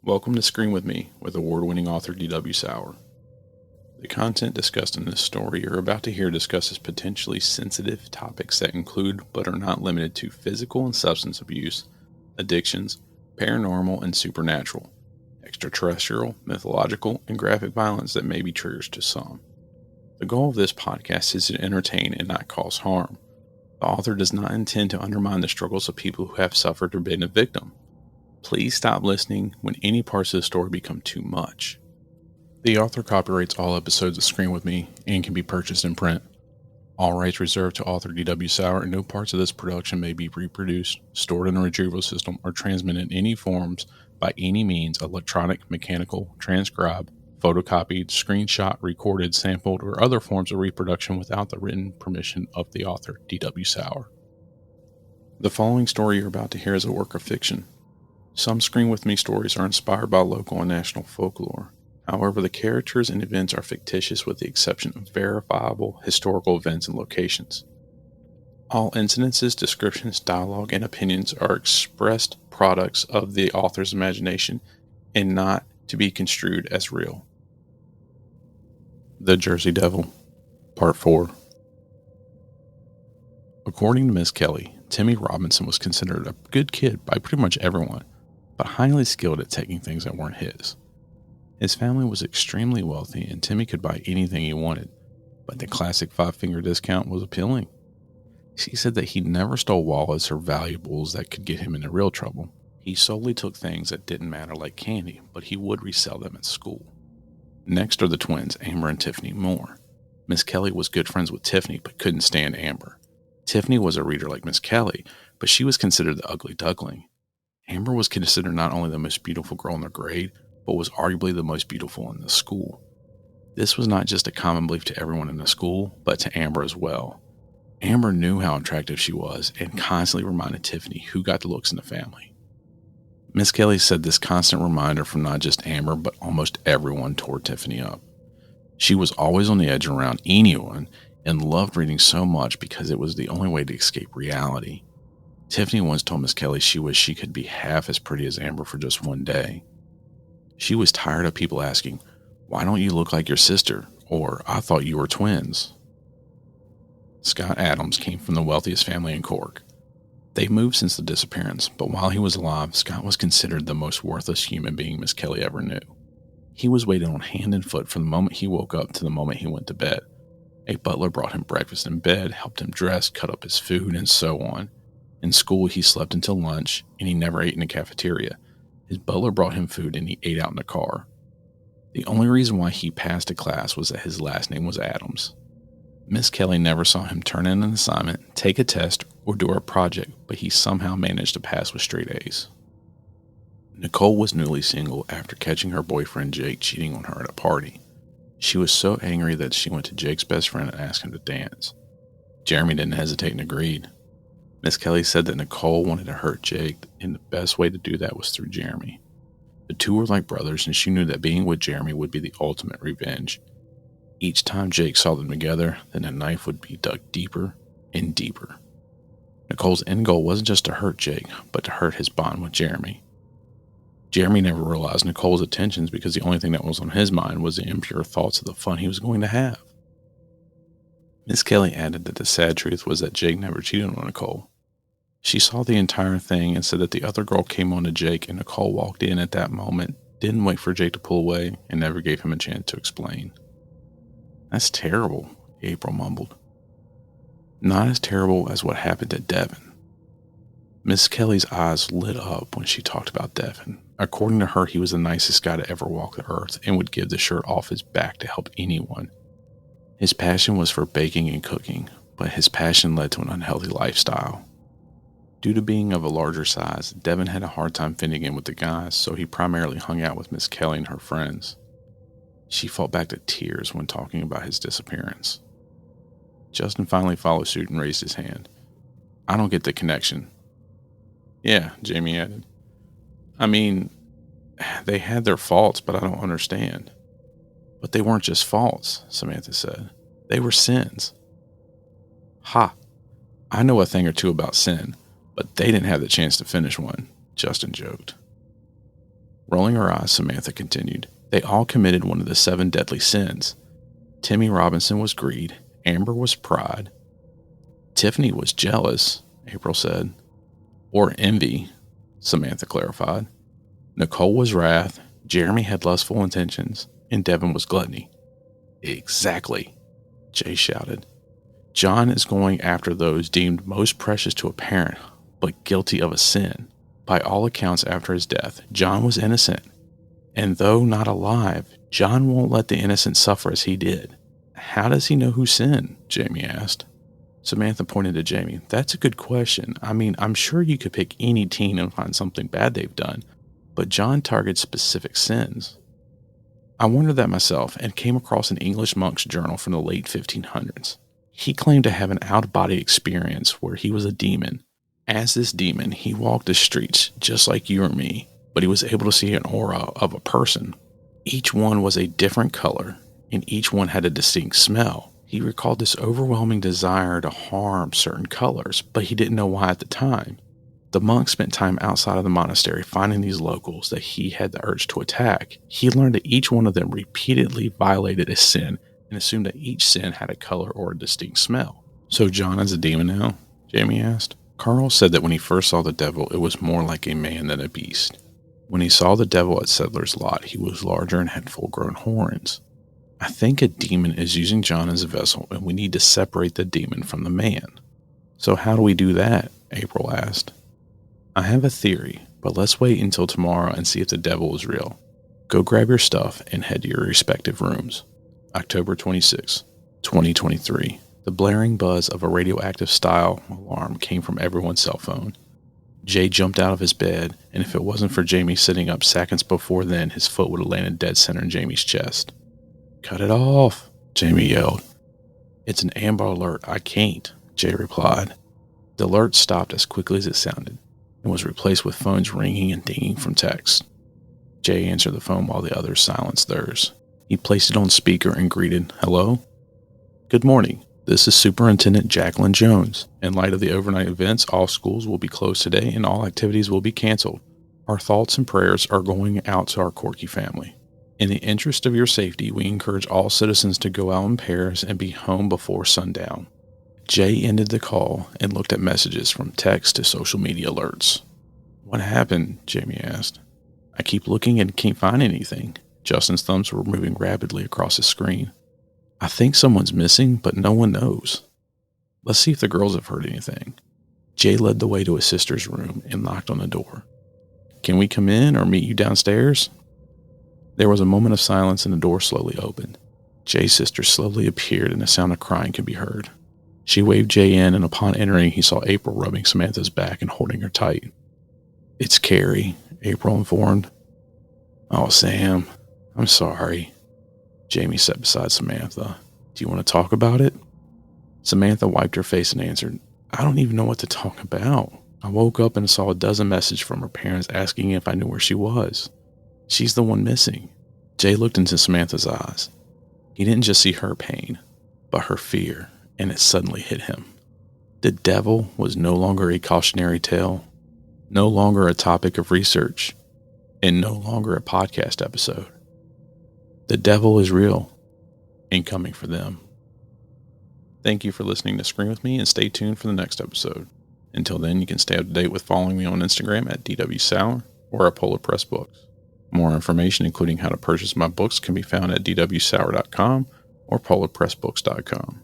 Welcome to Screen With Me with award-winning author D.W. Sauer. The content discussed in this story you're about to hear discusses potentially sensitive topics that include but are not limited to physical and substance abuse, addictions, paranormal and supernatural, extraterrestrial, mythological, and graphic violence that may be triggers to some. The goal of this podcast is to entertain and not cause harm. The author does not intend to undermine the struggles of people who have suffered or been a victim. Please stop listening when any parts of the story become too much. The author copyrights all episodes of Screen With Me and can be purchased in print. All rights reserved to author D.W. Sauer, and no parts of this production may be reproduced, stored in a retrieval system, or transmitted in any forms by any means electronic, mechanical, transcribed, photocopied, screenshot, recorded, sampled, or other forms of reproduction without the written permission of the author, D.W. Sauer. The following story you're about to hear is a work of fiction. Some Screen With Me stories are inspired by local and national folklore. However, the characters and events are fictitious with the exception of verifiable historical events and locations. All incidences, descriptions, dialogue, and opinions are expressed products of the author's imagination and not to be construed as real. The Jersey Devil, Part 4. According to Miss Kelly, Timmy Robinson was considered a good kid by pretty much everyone, but highly skilled at taking things that weren't his. His family was extremely wealthy and Timmy could buy anything he wanted, but the classic five-finger discount was appealing. She said that he never stole wallets or valuables that could get him into real trouble. He solely took things that didn't matter like candy, but he would resell them at school. Next are the twins, Amber and Tiffany Moore. Miss Kelly was good friends with Tiffany but couldn't stand Amber. Tiffany was a reader like Miss Kelly, but she was considered the ugly duckling. Amber was considered not only the most beautiful girl in their grade, but was arguably the most beautiful in the school. This was not just a common belief to everyone in the school, but to Amber as well. Amber knew how attractive she was and constantly reminded Tiffany who got the looks in the family. Miss Kelly said this constant reminder from not just Amber, but almost everyone tore Tiffany up. She was always on the edge around anyone and loved reading so much because it was the only way to escape reality. Tiffany once told Miss Kelly she wished she could be half as pretty as Amber for just one day. She was tired of people asking, "Why don't you look like your sister?" or "I thought you were twins." Scott Adams came from the wealthiest family in Cork. They moved since the disappearance, but while he was alive, Scott was considered the most worthless human being Miss Kelly ever knew. He was waited on hand and foot from the moment he woke up to the moment he went to bed. A butler brought him breakfast in bed, helped him dress, cut up his food, and so on. In school, he slept until lunch, and he never ate in the cafeteria. His butler brought him food, and he ate out in the car. The only reason why he passed a class was that his last name was Adams. Miss Kelly never saw him turn in an assignment, take a test, or do a project, but he somehow managed to pass with straight A's. Nicole was newly single after catching her boyfriend Jake cheating on her at a party. She was so angry that she went to Jake's best friend and asked him to dance. Jeremy didn't hesitate and agreed. Miss Kelly said that Nicole wanted to hurt Jake, and the best way to do that was through Jeremy. The two were like brothers, and she knew that being with Jeremy would be the ultimate revenge. Each time Jake saw them together, then a knife would be dug deeper and deeper. Nicole's end goal wasn't just to hurt Jake, but to hurt his bond with Jeremy. Jeremy never realized Nicole's intentions because the only thing that was on his mind was the impure thoughts of the fun he was going to have. Miss Kelly added that the sad truth was that Jake never cheated on Nicole. She saw the entire thing and said that the other girl came on to Jake and Nicole walked in at that moment, didn't wait for Jake to pull away, and never gave him a chance to explain. "That's terrible," April mumbled. "Not as terrible as what happened to Devin." Miss Kelly's eyes lit up when she talked about Devin. According to her, he was the nicest guy to ever walk the earth and would give the shirt off his back to help anyone. His passion was for baking and cooking, but his passion led to an unhealthy lifestyle. Due to being of a larger size, Devin had a hard time fitting in with the guys, so he primarily hung out with Miss Kelly and her friends. She fought back to tears when talking about his disappearance. Justin finally followed suit and raised his hand. "I don't get the connection." "Yeah," Jamie added. "I mean, they had their faults, but I don't understand." "But they weren't just faults," Samantha said. "They were sins." "Ha! I know a thing or two about sin, but they didn't have the chance to finish one," Justin joked. Rolling her eyes, Samantha continued, they all committed one of the 7 deadly sins. Timmy Robinson was greed. Amber was pride. Tiffany was jealous, April said. Or envy, Samantha clarified. Nicole was wrath. Jeremy had lustful intentions. And Devin was gluttony. Exactly, Jay shouted. John is going after those deemed most precious to a parent, but guilty of a sin. By all accounts, after his death, John was innocent. And though not alive, John won't let the innocent suffer as he did. How does he know who sinned? Jamie asked. Samantha pointed to Jamie. That's a good question. I mean, I'm sure you could pick any teen and find something bad they've done, but John targets specific sins. I wondered that myself and came across an English monk's journal from the late 1500s. He claimed to have an out-of-body experience where he was a demon. As this demon, he walked the streets just like you or me, but he was able to see an aura of a person. Each one was a different color, and each one had a distinct smell. He recalled this overwhelming desire to harm certain colors, but he didn't know why at the time. The monk spent time outside of the monastery finding these locals that he had the urge to attack. He learned that each one of them repeatedly violated a sin and assumed that each sin had a color or a distinct smell. So John is a demon now? Jamie asked. Carl said that when he first saw the devil, it was more like a man than a beast. When he saw the devil at Settler's Lot, he was larger and had full-grown horns. I think a demon is using John as a vessel, and we need to separate the demon from the man. So how do we do that? April asked. I have a theory, but let's wait until tomorrow and see if the devil is real. Go grab your stuff and head to your respective rooms. October 26, 2023. The blaring buzz of a radioactive style alarm came from everyone's cell phone. Jay jumped out of his bed, and if it wasn't for Jamie sitting up seconds before then, his foot would have landed dead center in Jamie's chest. Cut it off, Jamie yelled. It's an Amber Alert, I can't, Jay replied. The alert stopped as quickly as it sounded, and was replaced with phones ringing and dinging from text. Jay answered the phone while the others silenced theirs. He placed it on speaker and greeted, Hello? Good morning. This is Superintendent Jacqueline Jones. In light of the overnight events, all schools will be closed today and all activities will be canceled. Our thoughts and prayers are going out to our Corky family. In the interest of your safety, we encourage all citizens to go out in pairs and be home before sundown. Jay ended the call and looked at messages from text to social media alerts. What happened? Jamie asked. I keep looking and can't find anything. Justin's thumbs were moving rapidly across his screen. I think someone's missing, but no one knows. Let's see if the girls have heard anything. Jay led the way to his sister's room and knocked on the door. Can we come in or meet you downstairs? There was a moment of silence and the door slowly opened. Jay's sister slowly appeared and the sound of crying could be heard. She waved Jay in, and upon entering, he saw April rubbing Samantha's back and holding her tight. It's Carrie, April informed. Oh, Sam, I'm sorry. Jamie sat beside Samantha. Do you want to talk about it? Samantha wiped her face and answered, I don't even know what to talk about. I woke up and saw a dozen messages from her parents asking if I knew where she was. She's the one missing. Jay looked into Samantha's eyes. He didn't just see her pain, but her fear, and it suddenly hit him. The devil was no longer a cautionary tale, no longer a topic of research, and no longer a podcast episode. The devil is real and coming for them. Thank you for listening to Scream With Me, and stay tuned for the next episode. Until then, you can stay up to date with following me on Instagram at DWSauer or at Polar Press Books. More information, including how to purchase my books, can be found at dwsauer.com or polarpressbooks.com.